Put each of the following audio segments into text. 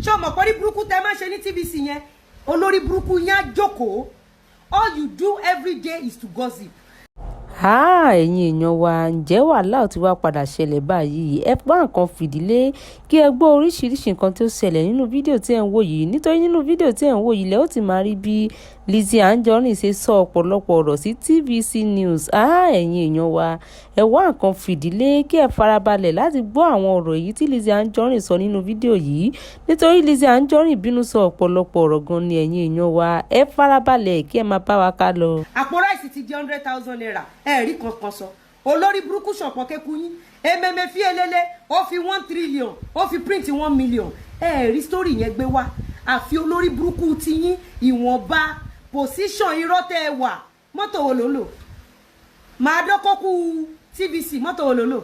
ṣó mọ̀ pé burúkú tẹ́ máa ṣe ní TVC yẹn olórí burúkú yẹn á jókòó. All you do every day is to gossip. Ẹ̀yin èèyàn wa ǹjẹ́ wàhálà tí wàá padà ṣẹlẹ̀ báyìí ẹ bá nǹkan fìdílé kí ẹ gbọ́ oríṣiríṣi nǹkan tó ṣẹlẹ̀ nínú fídíò tí ẹ̀ ń wò yìí nítorí nínú fídíò tí ẹ̀ ń wò yìí lẹ́ ó ti máa rí bí LIZZY ANJORIN ṣe sọ ọ̀pọ̀lọpọ̀ ọ̀rọ̀ sí TVC News. Ẹ̀yin èèyàn wa ẹ wá nǹkan fìdílé kí ẹ farabalẹ̀ láti gbọ́ àwọn ọ̀rọ̀ yìí tí LIZZY ANJORIN sọ nínú fídíò yìí nítorí LIZZY ANJORIN bínú sọ ọ̀pọ̀lọpọ̀ ọ̀rọ̀ gan ni ẹ̀yin èèyàn wa ẹ farabalẹ̀ kí ẹ máa bá wa ká lọ. Àpò ráìsì ti di 100,000 naira rí kankan sọ olórí burúkú ṣọ̀pọ̀ kéku yín ememe fi elele ó fi 1 trillion ó fi print 1 million rí story yẹn gbé wá àfi olórí burúkú ti yín ìwọ̀nba position irọ́ tẹ́ ẹ wà mọ́tò wo ló lò máa dọ́kọ́kú TVC mọ́tò wo ló lò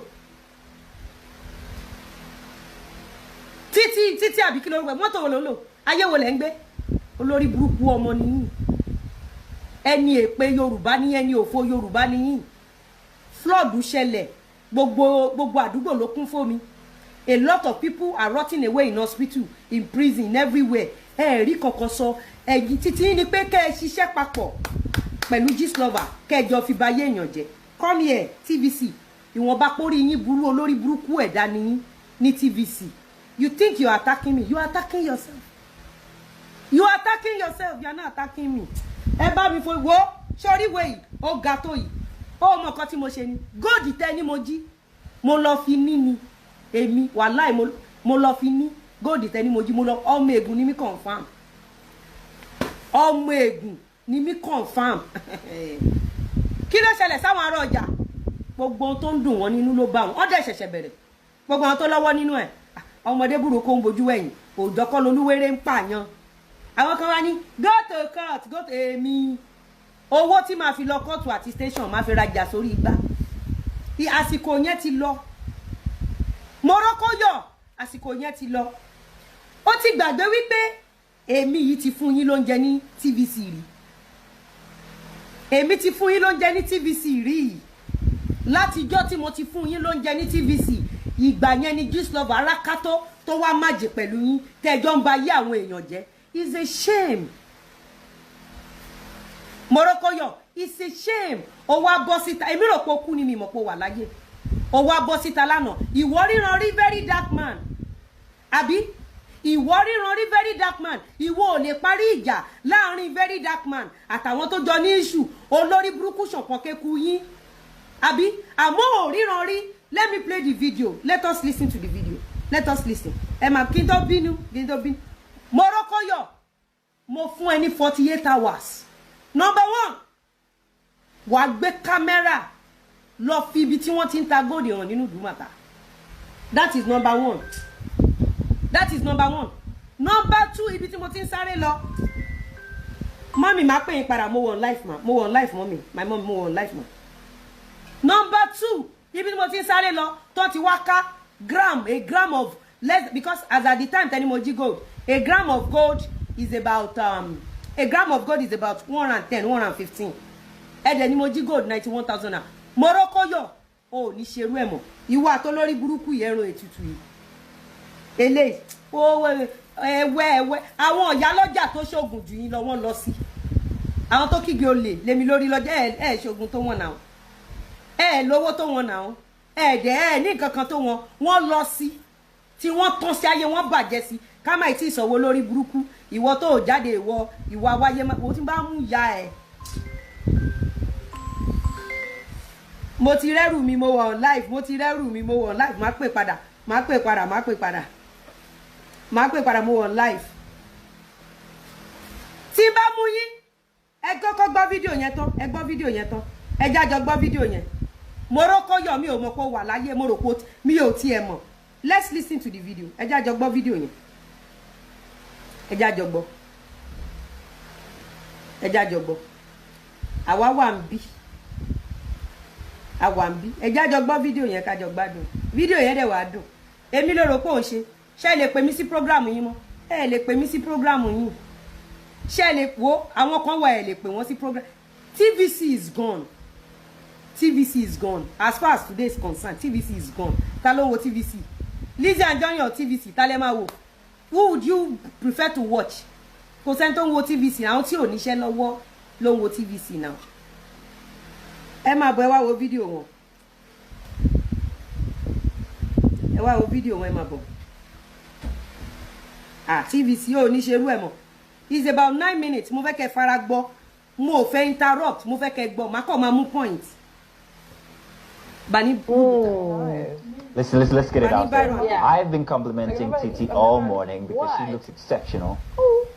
títí àbí kí ló rẹ̀ mọ́tò wo ló lò ayé wo lẹ́ ń gbé olórí burúkú ọmọ nìyí ẹni èpè Yorùbá ní ẹni òfò Yorùbá nìyí flood ṣẹlẹ̀ gbogbo àdúgbò ló kún fómi a lot of people are rotting away in hospital in prison everywhere rí kankan sọ ẹ̀yìn títí ní pé kẹ́ ẹ ṣiṣẹ́ papọ̀ pẹ̀lú Gistlover kẹjọ fi ba yé èèyàn jẹ́ come here TVC ìwọ̀nba pórí yín burú olórí burúkú ẹ̀dá nìyí ní TVC you think you are attacking me you are attacking yourself you are attacking yourself you are not attacking me ẹ bá mi fo wo sórí ìwé yìí ó ga tó yìí ó mọ nǹkan tí mo ṣe ni góòdì tẹ ní mo jí mo lọ fi ní ni èmi wàláì mo lọ fi ní góòdì tẹ ní mo jí mo lọ ọmọ ègún ni mí confam ọmọ ègún ni mí confam kí ló ṣẹlẹ̀ sáwọn ará ọjà gbogbo ohun tó ń dùn wọ́n nínú ló bá wọn ọdẹ ṣẹ̀ṣẹ̀ bẹ̀rẹ̀ gbogbo àwọn tó lọ́wọ́ nínú ẹ̀ ọmọdé burúkú ń bojú ẹ̀yìn òjọkọ lolúwéré ń pààyàn àwọn kan wá ní go to court go to èmi owó tí máa fi lọ kóòtù àti station máa fi rajà sórí igbá àsìkò yẹn ti lọ Morocco yọ àsìkò yẹn ti lọ ó ti gbàgbé wípé èmi yìí ti fún yín lóúnjẹ ní TVC rí èmi ti fún yín lóúnjẹ ní TVC rí látijọ́ tí mo ti fún yín lóúnjẹ ní TVC ìgbà yẹn ni Gistlover arákátó tó wá májè pẹ̀lú yín tẹ́jọ́ ń ba yé àwọn èèyàn jẹ́. It's a shame. Morocco yo, it's a shame. Ó wá bọ́ síta. Èmi rò pé ó kú ni mi mọ̀ pé ó wà láyé. Ó wá bọ́ síta lánàá. Ìwọ ríran rí very dark man. Àbí? Ìwọ ríran rí very dark man. Ìwọ ò lè parí ìjà láàrin very dark man àtàwọn tó jọ ní issue. Olórí burúkú ṣọ̀pọ̀ kéku yín. Àbí? Àmọ́ ò ríran rí. Let me play the video. Let us listen to the video. Let us listen. Ẹ máa kí n tó bínú. Morocco yo, mo fún ẹ ní 48 hours. Number 1, wàá gbé kámẹ́rà lọ fi ibi tí wọ́n ti ń ta góòdì hàn nínú Dùmàtà. That is number 1. That is number 1. Number 2, ibi tí mo ti ń sáré lọ. Mọ́mì máa pè yín padà mo wọ̀ life ma. Mo wọ̀ life mọ́mì. My mom mo wọ̀ life ma. Number 2, ibi tí mo ti ń sáré lọ tó ti wá ká a gram of less because as at the time tẹ́ni mo jí gold. A gram of gold is about 110, 115. Ẹ̀dẹ̀ ni mo jí gold 91,000 naira. Morocco yo, ó ní ṣerú ẹ̀ mọ́. Ìwọ àtolórí burúkú yẹn ro ètùtù yìí. Eléyìí, ẹ̀wẹ́ àwọn ọ̀yá lọ́jà tó ṣoògùn jù yín lọ wọ́n lọ sí. Àwọn tó kígbe olè lémi lórí lọ́jà ẹ̀ ṣoògùn tó wọ́n náà. Ẹ̀ lówó tó wọ́n náà. Ẹ̀dẹ̀ ní nǹkan kan tó wọ́n lọ sí. Tí wọ́n tán sí ayé wọ́n bàjẹ́ sí. Ká má tí ìsọ̀wọ́ lórí burúkú ìwọ tó jáde ìwà wáyé mo ti bá mú ìyá ẹ̀. Mo ti rẹ́rù mi mo wọ̀ live mo ti rẹ́rù mi mo wọ̀ live máa pè padà mo wọ̀ live. Tí bá mú yín ẹ kọ́kọ́ gbọ́ fídíò yẹn tán ẹ jájọ gbọ́ fídíò yẹn. Morocco yọ mi ò mọ̀ pé wà láyé mo rò pé mi ò tiẹ̀ mọ̀. Let's listen to the video. Ẹ jájọ gbọ́ fídíò yẹn. Ẹ jájọ gbọ́. Àwa wà ń bí. Ẹ jájọ gbọ́ fídíò yẹn ká jọ gbádùn. Fídíò yẹn dẹ̀ wá dùn. Èmi ló rò pé ó ṣe. Ṣé lè pè mí sí program yín mọ́? Ẹ lè pè mí sí program yín. Ṣé lè wo àwọn kan wà ẹ lè pè wọ́n sí program. TVC is gone. TVC is gone. As far as today is concerned, TVC is gone. Ta ló wo TVC? LIZZY ANJORIN or TVC? Ta lẹ máa wò? Who would you prefer to watch? Kò sẹ́ni tó ń wo TVC àwọn tí ò níṣẹ́ lọ́wọ́ ló ń wo TVC now. Ẹ máa bọ̀ ẹ wá wo fídíò wọn. Ẹ wá wo fídíò wọn ẹ máa bọ̀. TVC ò ní ṣerú ẹ̀ mọ́. It's about 9 minutes. Mo fẹ́ kẹ́ fara gbọ́. Mo fẹ́ interrupt. Mo fẹ́ kẹ́ gbọ́. Má kọ́ máa mú point. Bani. Listen, let's get it out there. Yeah. I've been complimenting TT all morning because she looks exceptional.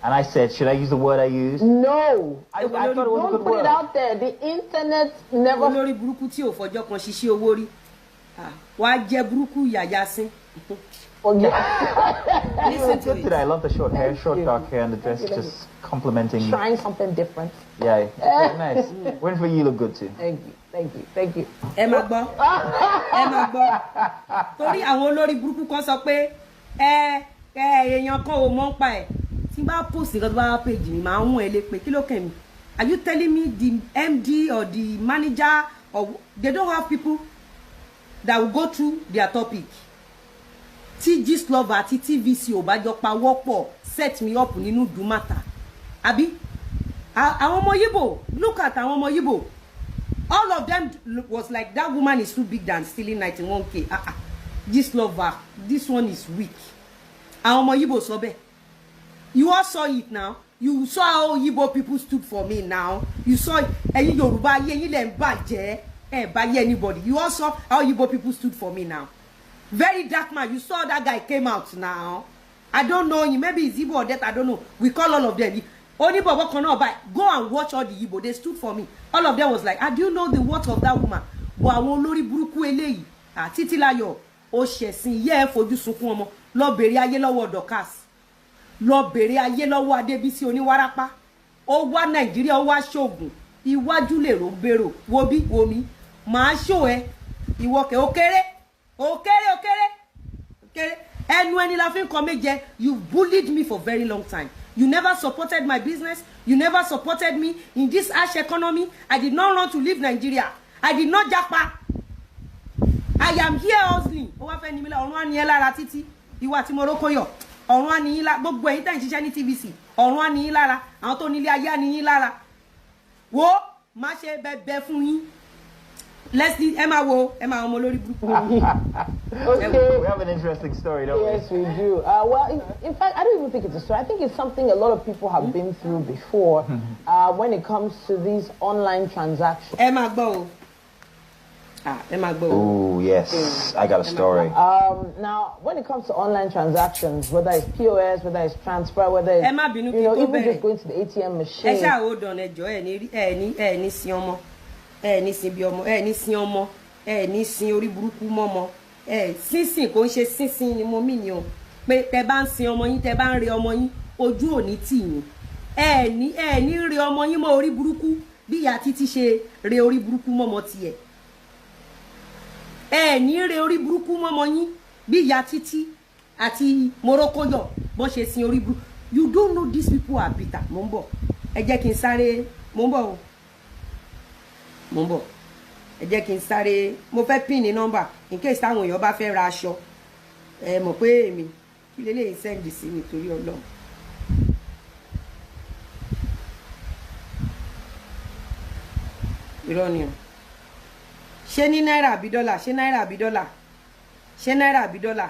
And I said, should I use the word I used? No. I thought it was a good word. Don't put it out there. The internet never... Olórí burúkú tí ò fọjọ́ kan ṣiṣẹ́ owó rí. Wá jẹ́ burúkú yàyà sín. Listen to it. I love the short hair, short dark hair, and the dress just complimenting. Trying something different. Yeah, nice. When for you look good too. Thank you. Ẹ máa gbọ́. Torí àwọn olórí burúkú kan sọ pé èèyàn kan ò mọ̀ pa ẹ̀. Tí bá post nǹkan tó bá page mi máa ń ẹ lé pé kí ló kàn mí. Are you telling me the MD or the manager or they don't have people that will go through their topic? Tí Gistlover àti TVC ò bá jọ pa wọ́pọ̀ set me up nínú Dumata. Àbí? Àwọn ọmọ Yibo, look at àwọn ọmọ Yibo. All of them was like, that woman is too big than stealing 91K. Gistlover, this one is weak. Àwọn ọmọ Yibo sọ bẹ́ẹ̀. You all saw it now. You saw how Yibo people stood for me now. You saw ẹ̀yin Yoruba ẹ̀yin lẹ ń bàjẹ́ bàjẹ́ anybody. You all saw how Yibo people stood for me now. Very dark man. You saw that guy came out now. I don't know him. Maybe it's Igbo or that. I don't know. We call all of them. Only Bobo cannot buy. Go and watch all the Igbo. They stood for me. All of them was like, do you know the words of that woman? But àwọn olórí burúkú eléyìí. Títílayọ̀. Ó ṣẹ̀sìn yẹ́ fojú sunkún ọmọ. Lọ bèrè ayé lọ́wọ́ Dorcas. Lọ bèrè ayé lọ́wọ́ Adébísí oníwárápá. Ó wá Nàìjíríà ó wá ṣoògùn. Iwájú lè ro bèrò. Wo bí wo mi. Màá ṣó ẹ. Ìwọ kẹ́ ó kéré. Okay. And when la fin come again, you bullied me for very long time. You never supported my business. You never supported me in this harsh economy. I did not want to leave Nigeria. I did not japa. I am here hustling. O wa fe ni mi la orun ani lara titi. Ìwà tí Morocco yo. Orun ani yin la gbogbo ẹ̀yin tẹ́ ń ṣiṣẹ́ ní TVC. Orun ani yin lára. Àwọn tó nílé ayé ani yin lára. Wo má ṣe bẹ̀bẹ̀ fún yín. Let's see, Emma ọmọ lórí burúkú. Okay. We have an interesting story, don't we? Yes, we do. Well, in fact, I don't even think it's a story. I think it's something a lot of people have been through before when it comes to these online transactions. Emma Bo. Oh, yes. I got a story. Now, when it comes to online transactions, whether it's POS, whether it's transfer, whether it's, even just going to the ATM machine. Hold on, ní sin ọmọ. Ní sin bí ọmọ, ní sin ọmọ, ní sin orí burúkú mọ́mọ. Sínsìn kò ń ṣe sínsìn ni mo mí ni o. Pé tẹ́ bá ń sin ọmọ yín, tẹ́ bá ń re ọmọ yín, ojú ò ní tì yín. Ní re ọmọ yín mọ́ orí burúkú bí ìyá Títí ṣe re orí burúkú mọ́mọ tiẹ̀. Ní re orí burúkú mọ́mọ yín bí ìyá Títí àti Morocco yọ bó ṣe sin orí burúkú. You don't know these people are bitter. Mo ń bọ̀. Ẹ jẹ́ kí n sáré, mo ń bọ̀ o. Mo ń bọ̀. Ẹ jẹ́ kí n sáré, mo fẹ́ pin ní nọ́mbà in case táwọn èèyàn bá fẹ́ ra aṣọ. Mọ̀ pé èmi kí lélẹ́yìn send sí mi torí Ọlọ́run. Irọ́ ni o. Ṣé ní náírà àbí dọ́là? Ṣé náírà àbí dọ́là? Ṣé náírà àbí dọ́là?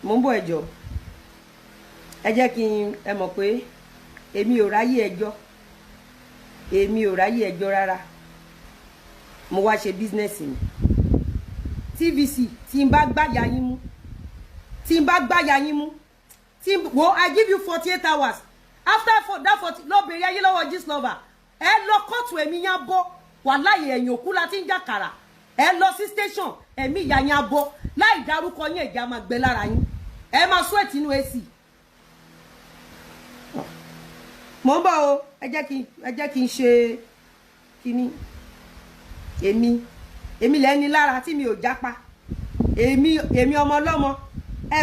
Mo ń bọ̀ ẹjọ́. Ẹ jẹ́ kí ẹ mọ̀ pé èmi ò ráyè ẹjọ́. Èmi ò ráyè ẹjọ́ rárá. Mo wá ṣe business mi. TVC tí n bá gbáyà yín mú. Tí n bá gbáyà yín mú. Wo I give you 48 hours. After that 40 lọ bèrè ayé lọ́wọ́ Gistlover. Ẹ lọ kóòtù ẹ̀mí yán bọ́. Wàláhì ẹ̀yìn òkú la ti ń jàkàrà. Ẹ lọ sí station ẹ̀mí ìyá yán bọ́. Láì dárúkọ yín ẹ̀jẹ̀ á máa gbẹ lára yín. Ẹ máa sweat inú AC. Mo ń bọ̀ o. Ẹ jẹ́ kí n ṣe kíní. Èmi lẹ́ni lára tí mi ò jápa. Èmi ọmọ ọlọ́mọ.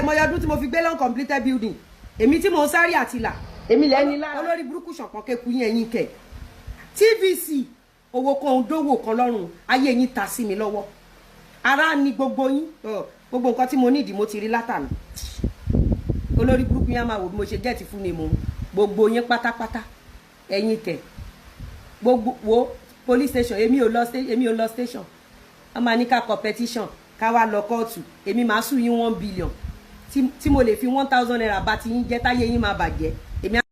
Mọ ọdún tí mo fi gbé long completed building. Èmi tí mo ń sáré àtìlà. èmi lẹ́ni lára. olórí burúkú ṣọ̀pọ̀n kéku yín ẹ̀yin kẹ̀ TVC owó kan òdòwò kan lọ́rùn ayé yín ta sí mi lọ́wọ́ ara ni gbogbo yín gbogbo nǹkan tí mo nídìí mo ti rí látàná olórí burúkú yín á máa wò bí mo ṣe gẹ́ẹ̀tì fún mi mo gbogbo yín pátápátá ẹ̀yin kẹ̀ gbogbo wo police station èmi ò lọ station wọ́n máa ní ká competition ká wá lọ kóòtù èmi máa sùn yín 1 billion tí mo lè fi 1000 naira bá ti yín jẹ́ táyé yín máa bàjẹ́ èmi